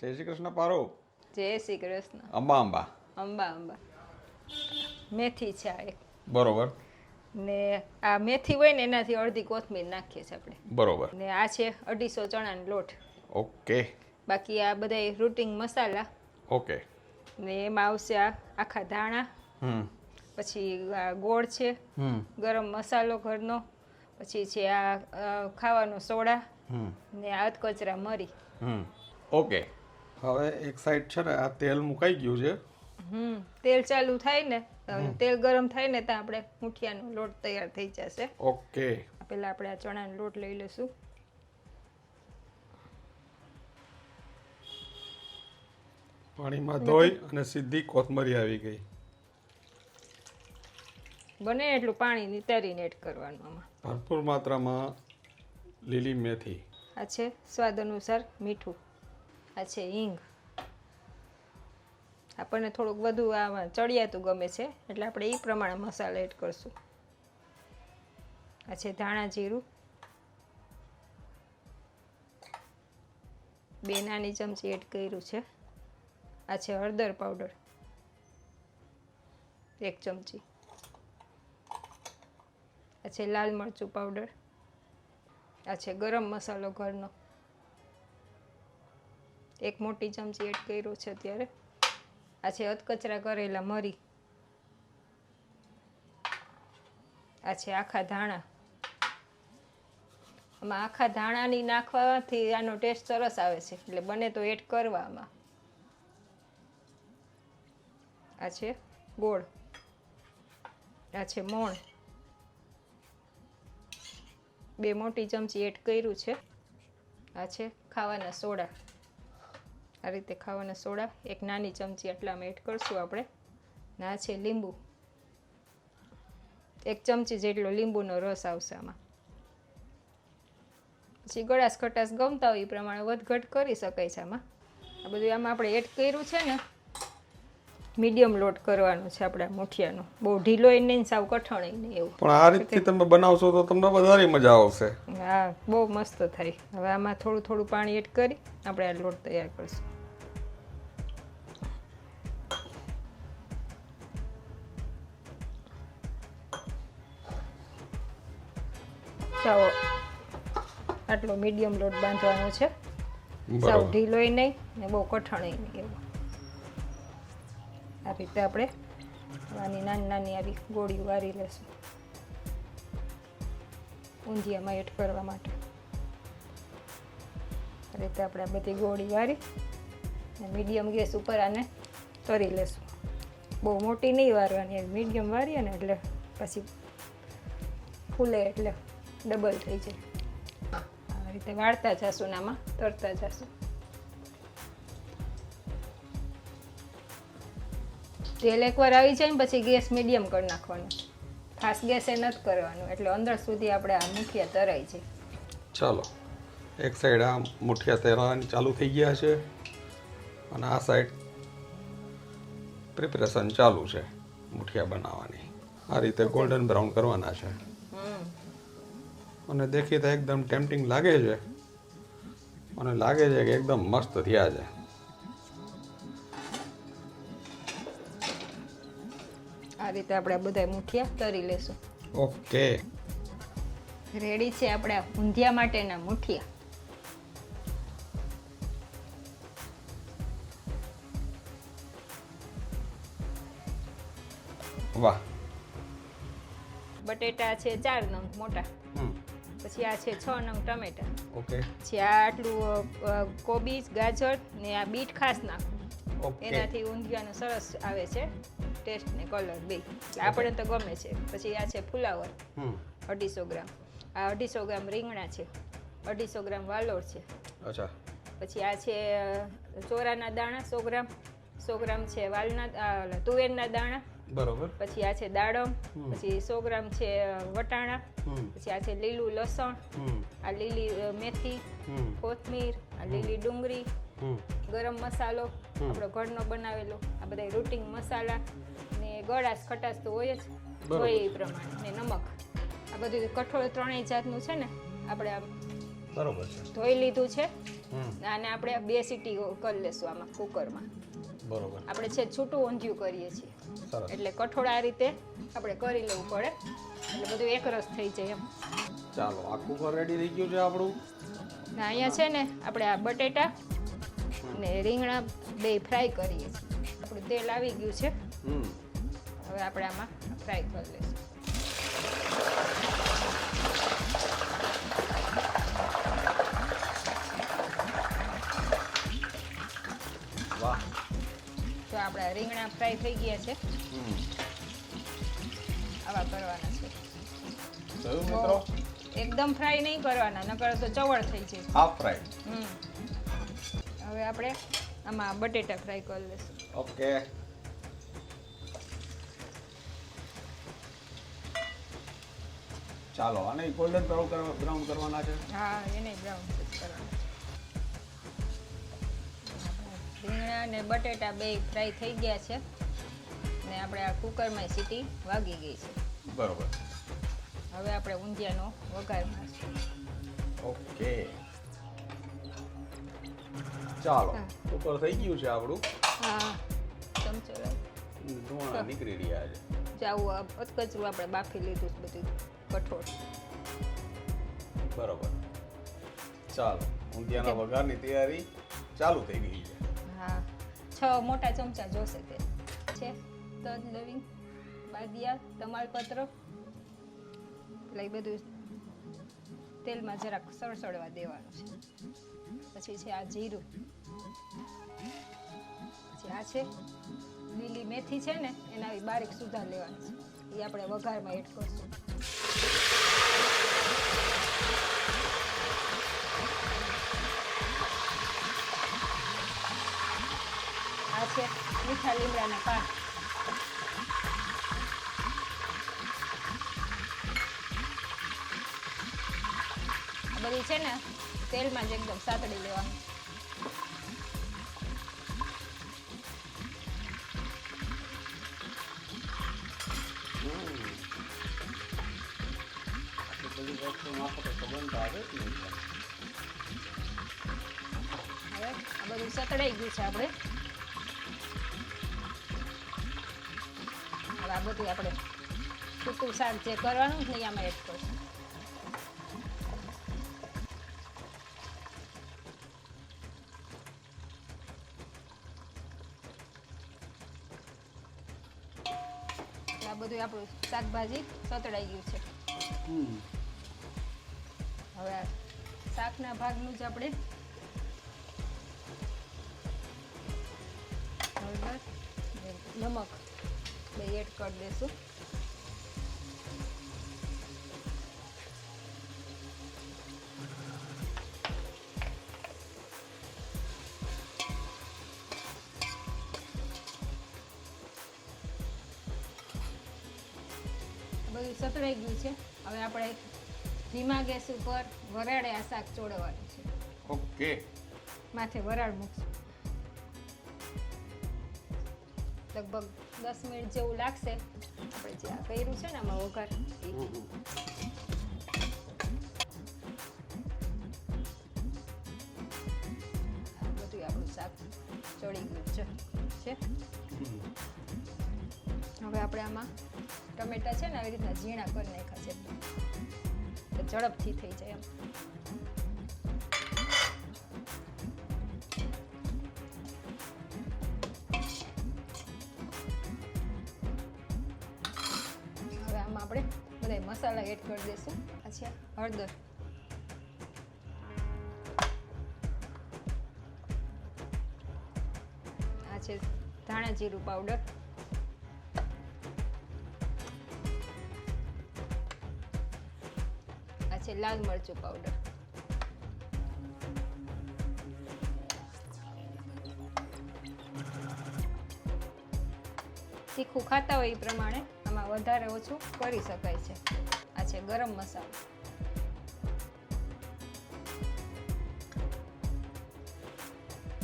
જય શ્રી કૃષ્ણ પારો. જય શ્રી કૃષ્ણ. અંબા અંબા અંબા મેથી છે આ એક. બરોબર. ને આ મેથી હોય ને એનાથી અડધી કોથમીર નાખીએ છીએ આપણે. બરોબર. ને આ છે 250 ચણાનો લોટ. ઓકે. બાકી આ બધા રૂટિંગ મસાલા. ઓકે. ને એમાં આવશે આ આખા ધાણા, પછી આ ગોળ છે, ગરમ મસાલો ઘરનો, પછી છે આ ખાવાનો સોડા, ને આ અધકચરા મરી. ઓકે. હવે એક સાઈડ છે ને આ તેલ મુકાઈ ગયું છે. તેલ ચાલુ થાય ને, તેલ ગરમ થાય ને તો આપણે મુઠિયાનો લોટ તૈયાર થઈ જશે. ઓકે. પહેલા આપણે આ ચણાનો લોટ લઈ લઈશું. પાણીમાં ધોઈ અને સીધી કોથમરી આવી ગઈ. બને એટલું પાણી નિતારીને એડ કરવાનું આમાં. ભરપૂર માત્રામાં લીલી મેથી. આ છે સ્વાદ અનુસાર મીઠું. આ છે હિંગ. આપણને થોડુંક વધુ આમાં ચડિયાતું ગમે છે એટલે આપણે એ પ્રમાણે મસાલા એડ કરશું. આ છે ધાણા જીરું, 2 નાની ચમચી એડ કર્યું છે. આ છે હળદર પાવડર 1 ચમચી. આ છે લાલ મરચું પાવડર. આ છે ગરમ મસાલો ઘરનો 1 મોટી ચમચી એડ કર્યો છે અત્યારે. આ છે અધકચરા કરેલા મરી. આ છે આખા ધાણા. આમાં આખા ધાણાની નાખવાથી આનો ટેસ્ટ સરસ આવે છે એટલે બને તો એડ કરવા આમાં. આ છે ગોળ. આ છે મોણ 2 મોટી ચમચી એડ કર્યું છે. આ છે ખાવાના સોડા. આ રીતે ખાવાના સોડા 1 નાની ચમચી એટલામાં એડ કરશું આપણે. ને આ છે લીંબુ, 1 ચમચી જેટલો લીંબુનો રસ આવશે આમાં. પછી ગળાશ ખટાશ ગમતા હોય એ પ્રમાણે વધઘટ કરી શકાય છે આમાં. આ બધું આમાં આપણે એડ કર્યું છે ને. મીડિયમ લોટ કરવાનો છે આપણે મુઠિયાનો. બહુ ઢીલોય નહીં, સાવ કઠણ નહીં એવું. પણ આ રીતથી તમે બનાવશો તો તમને વધારે મજા આવશે. હા, બહુ મસ્ત થાય. હવે આમાં થોડું થોડું પાણી એડ કરી આપણે આ લોટ તૈયાર કરીશું. ચાલો, આટલો મીડિયમ લોટ બાંધવાનો છે. સાવ ઢીલોય નહીં ને બહુ કઠણ નહીં એવું. આ રીતે આપણે આની નાની નાની આવી ગોળીઓ વારી લેશું ઊંધિયામાં એડ કરવા માટે. આ રીતે આપણે આ બધી ગોળી વારી અને મીડિયમ ગેસ ઉપર આને તરી લેશું. બહુ મોટી નહીં વારવાની, મીડિયમ વારીએ ને એટલે પછી ફૂલે એટલે ડબલ થઈ જાય. આ રીતે વાળતા જશું ને આમાં તરતા જશું. તેલ એકવાર આવી જાય ને પછી ગેસ મીડિયમ કરી નાખવાનો. ખાસ ગેસે નથી કરવાનું એટલે અંદર સુધી આપણે આ મુઠિયા તરાઈ જાય. ચાલો, એક સાઈડ આ મુઠિયા તરવાની ચાલુ થઈ ગયા છે અને આ સાઈડ પ્રિપરેશન ચાલુ છે મુઠિયા બનાવવાની. આ રીતે ગોલ્ડન બ્રાઉન કરવાના છે અને દેખીતા એકદમ ટેમ્પટિંગ લાગે છે અને લાગે છે કે એકદમ મસ્ત થયા છે. આ રીતે આપણે બધા મુઠિયા તરી લેશું. ઓકે. રેડી છે આપણા ઊંધિયા માટેના મુઠિયા. વાહ. બટેટા છે 4 નંગ મોટા. પછી આ છે 6 નંગ ટમેટા. ઓકે. પછી આ આટલું કોબીજ, ગાજર ને આ બીટ ખાસ નાખવું. એનાથી ઊંધિયાનો સરસ આવે છે ટેસ્ટ ને કલર બે. આપણે તો ગમે છે. પછી આ છે ફુલાવર 250 ગ્રામ. આ 250 ગ્રામ રીંગણા છે. 250 ગ્રામ વાલોળ છે. અચ્છા. પછી આ છે ચોરાના દાણા 100 ગ્રામ. 100 ગ્રામ છે વાલના તુવેરના દાણા. બરોબર. પછી આ છે દાડમ. પછી 100 ગ્રામ છે વટાણા. પછી આ છે લીલું લસણ. આ લીલી મેથી, કોથમીર, આ લીલી ડુંગળી, ગરમ મસાલો આપણો ઘરનો બનાવેલો, આ બધા રૂટિંગ મસાલા ને ગળાશ ખટાશ તો હોય જ હોય એ પ્રમાણે, ને નમક. આ બધું કઠોળ 3 જાતનું છે ને આપણે આમ બરોબર છે ધોઈ લીધું છે આને આપણે 2 સીટી કરી લેશું આમાં કુકરમાં. બરોબર. આપણે છે છૂટું ઊંધિયું કરીએ છીએ સરસ. એટલે કઠોળ આ રીતે આપણે કરી લેવું પડે એટલે બધું એકરસ થઈ જાય એમ. ચાલો આ કુકર રેડી થઈ ગયું છે આપણું. ને અહીંયા છે ને આપણે આ બટેટા ને રીંગણા 2 ફ્રાય કરીએ છીએ. આપણું તેલ આવી ગયું છે. હવે આપણે આમાં ફ્રાય કરી લઈશું. વાહ. તો આપણા રીંગણા ફ્રાય થઈ ગયા છે. આવા કરવાના છે. જોયું મિત્રો? એકદમ ફ્રાય નહીં કરવાના નકર તો ચવળ થઈ જાય. Half fry. હવે આપણે આમાં બટેટા ફ્રાય કરી લઈશું. ઓકે. ચાલો આને ગોલ્ડન બ્રાઉન કરવાના છે. હા એને બ્રાઉન કરવાના છે. રીંગણા ને બટેટા 2 ફ્રાય થઈ ગયા છે ને આપણે આ કુકરમાં સીટી વાગી ગઈ છે. બરોબર. હવે આપણે ઊંધિયાનો વઘાર મારશું. ઓકે. ચાલો કુકર થઈ ગયું છે આપણું. હા ચમચો ધુમાડા નીકળી રહ્યા છે. જાવું અધકચરું આપણે બાફી લીધું છે બધું કઠોળ. બરોબર. ચાલો ઊંધિયાના વઘારની તૈયારી ચાલુ થઈ ગઈ છે. હા 6 મોટા ચમચા જોશે તે છે. તજ લવિંગ બાદિયા તમાલપત્ર એટલે એ બધું તેલમાં જરાક સળસળવા દેવાનું છે. પછી છે આ જીરું, પછી આ છે લીલી મેથી છે ને એના આવી બારીક સુધાર લેવાની છે એ આપણે વઘારમાં એડ કરશું. આ છે મીઠા લીમડાના પાન. આ બધી છે ને તેલમાં જ એકદમ સાતડી લેવાનું. બધી વસ્તુ નાખો તો સંબંધ આવે જ નહીં. હવે આ બધું સતડાઈ ગયું છે આપણે. હવે આ બધું આપણે સૂકું શાક જે કરવાનું છે ને આમાં એડ કરશું. આ બધું આપણું શાકભાજી સતડાઈ ગયું છે. હવે આ શાકના ભાગનું જ આપણે હળદર ને નમક 2 એડ કરી દઈશું. બધું સતળાઈ ગયું છે. હવે આપણે ધીમા ગેસ ઉપર વરાળે આ શાક ચોળવવાનું છે. ઓકે. માથે વરાળ મૂકશું. લગભગ 10 મિનિટ જેવું લાગશે. આપણે જે આ કર્યું છે ને આમાં વઘાર એ. આ બધું આપણું શાક ચડી ગયું છે. હવે આપણે આમાં ટમેટા છે ને આવી રીતના ઝીણા કરી નાખ્યા છે તો ઝડપથી થઈ જાય એમ. હવે આમાં આપણે બધા મસાલા એડ કરી દઈશું. આ છે હળદર, આ છે ધાણા જીરું પાવડર, છે લાલ મરચું પાવડર, તીખું ખાતા હોય એ પ્રમાણે આમાં વધારે ઓછું કરી શકાય છે. આ છે ગરમ મસાલો,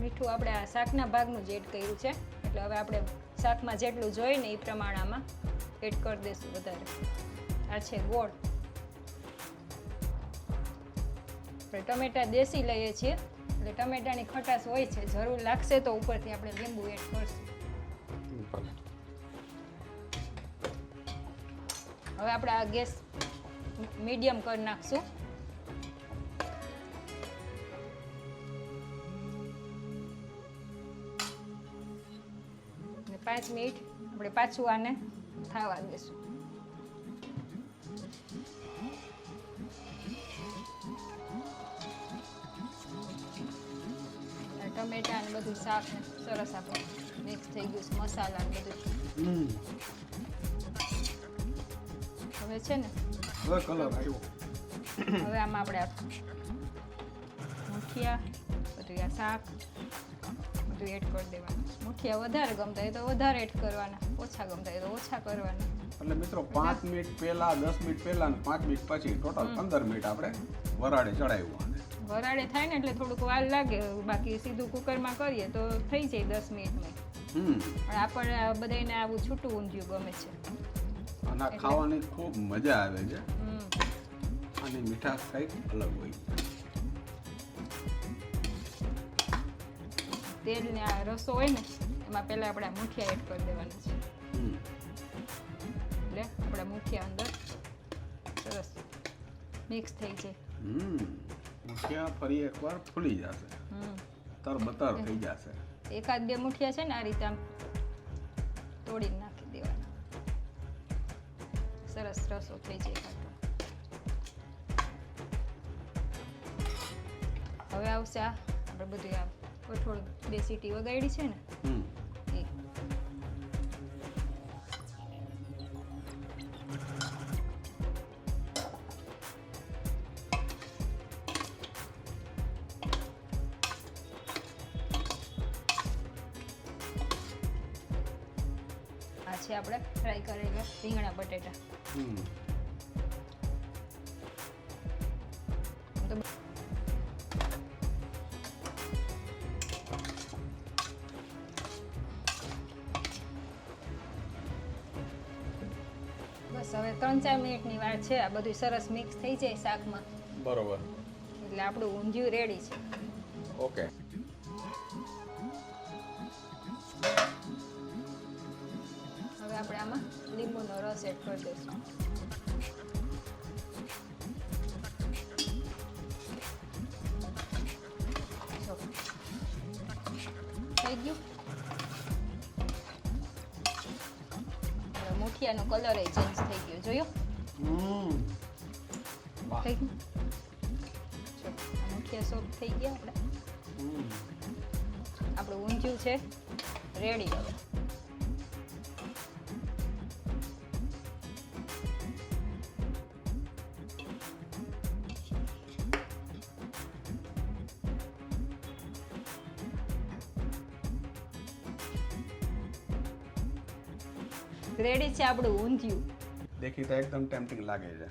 મીઠું આપણે આ શાકના ભાગનું જ એડ કર્યું છે એટલે હવે આપણે શાકમાં જેટલું જોઈએ ને એ પ્રમાણે આમાં એડ કરી દઈશું વધારે. આ છે ગોળ, આપણે ટમેટા દેશી લઈએ છીએ એટલે ટમેટાની ખટાશ હોય છે, જરૂર લાગશે તો ઉપરથી આપણે લીંબુ એડ કરશું. ભલે. હવે આપણે આ ગેસ મીડિયમ કરી નાખશું. અને 5 મિનિટ આપણે પાછું આને થવા દેશું. ટમેટા અને બધું શાક ને સરસ આપણે મિક્સ થઈ ગયું છે, મસાલા ને બધું. હવે છે ને હવે કલર આવ્યો. હવે આમાં આપણે મુઠિયા બધું આ શાક બધું એડ કરી દેવાનું. મુઠિયા વધારે ગમતા હોય તો વધારે એડ કરવાના, ઓછા ગમતા હોય તો ઓછા કરવાના. એટલે મિત્રો 5 મિનિટ પહેલા, 10 મિનિટ પહેલા અને 5 મિનિટ પછી ટોટલ 15 મિનિટ આપણે વરાળે ચડાવ્યું. વરાળે થાય ને એટલે થોડુંક વાર લાગે, બાકી સીધું કુકરમાં કરીએ તો થઈ જાય 10 મિનિટમાં. પણ આપણે બધાને આવું છૂટું ઊંધિયું ગમે છે અને આ ખાવાની ખૂબ મજા આવે છે. આની મીઠાશ કંઈક અલગ હોય. તેલ ને આ રસો હોય ને એમાં પહેલા આપણે આ મુઠિયા એડ કરી દેવાના છે. એટલે આપણા મુઠિયા અંદર સરસ મિક્સ થઈ જાય. મુઠિયા ફરી એકવાર ફૂલી જશે, તરબતર થઈ જશે. એકાદ બે મુઠિયા છે ને આ રીતે આમ તોડીને નાખી દેવાના, સરસ રસો થઈ જાય કાઢો. હવે આવશે આ આપણે બધું આ કઠોળ 2 સીટી વગાડી છે ને એ. આ છે આપણે ફ્રાય કરેલા રીંગણા બટેટા. બસ હવે 3-4 મિનિટની વાર છે. આ બધું સરસ મિક્સ થઈ જાય શાકમાં, બરોબર. એટલે આપણું ઊંધિયું રેડી છે. ઓકે. હવે આપણે આમાં લીંબુનો રસ એડ કરી દઈશું. જો થઈ ગયું. મુઠિયાનો કલર એ ચેન્જ થઈ ગયો, જોયો? થઈ ગયું. જો આ મુઠિયા સોફ્ટ થઈ ગયા આપણે. આપણું ઊંધિયું છે રેડી. હવે રેડી છે આપણું ઊંધિયું. દેખી તો એકદમ ટેમ્પટિંગ લાગે છે.